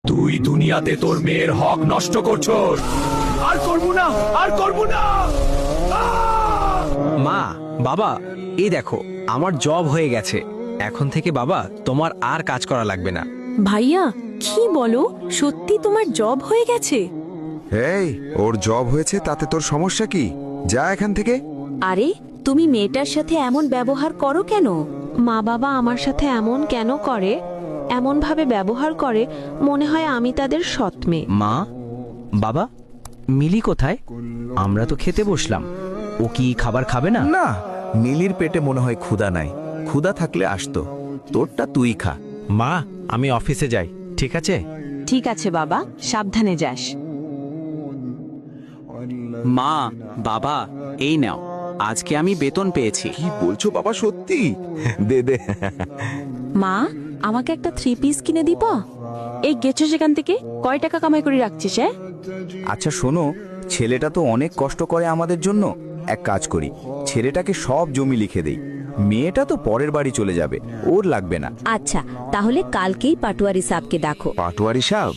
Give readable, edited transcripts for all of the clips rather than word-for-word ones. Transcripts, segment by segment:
তুই দুনিয়াতে তোর মেয়ের হক নষ্ট করছস। আর করবো না, আর করবো না। মা, বাবা, এই দেখো আমার জব হয়ে গেছে। এখন থেকে বাবা তোমার আর কাজ করা লাগবে না। ভাইয়া, কি বলো? সত্যি তোমার জব হয়ে গেছে? এই, ওর জব হয়েছে তাতে তোর সমস্যা কি? যা এখান থেকে। আরে, তুমি মেয়েটার সাথে এমন ব্যবহার করো কেন? মা বাবা আমার সাথে এমন কেন করে? এমন ভাবে ব্যবহার করে মনে হয় আমি তাদের সৎ মেয়ে। মা, বাবা, মিলি কোথায়? আমরা তো খেতে বসলাম। ও কি খাবার খাবে না? না, মিলির পেটে মনে হয় ক্ষুধা নাই। ক্ষুধা থাকলে আসতো। তোরটা তুই খা। মা, আমি অফিসে যাই, ঠিক আছে? ঠিক আছে বাবা, সাবধানে যাস। মা, বাবা, এই নাও, আজকে আমি বেতন পেয়েছি। কি বলছো বাবা, সত্যি? দে দে। মা, আমাকে একটা 3 পিস কিনে দিব? এই গেছো সেখান থেকে, কয় টাকা কামাই করে রাখছিস? আচ্ছা শোনো, ছেলেটা তো অনেক কষ্ট করে আমাদের জন্য। এক কাজ করি, ছেলেটাকে সব জমি লিখে দেই। মেয়েটা তো পরের বাড়ি চলে যাবে, ওর লাগবে না। আচ্ছা, তাহলে কালকেই পাটোয়ারি সাহেবকে দেখো। পাটোয়ারি সাহেব,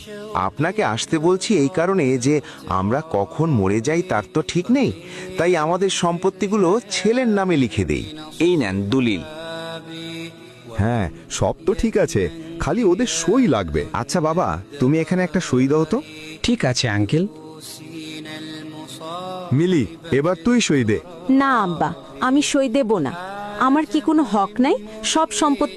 আপনাকে আসতে বলছি এই কারণে যে আমরা কখন মরে যাই তার তো ঠিক নেই, তাই আমাদের সম্পত্তিগুলো ছেলের নামে লিখে দেই। এই নেন দলিল। হ্যাঁ, সব তো ঠিক আছে, খালি ওদের সই লাগবে। আচ্ছা বাবা, তুমি এখানে একটা সই দাও তো। ঠিক আছে আঙ্কেল। মিলি, এবার তুই সই দে। না আব্বা, আমি সই দেব না। আমার কি কোনো হক নাই? সব সম্পত্তি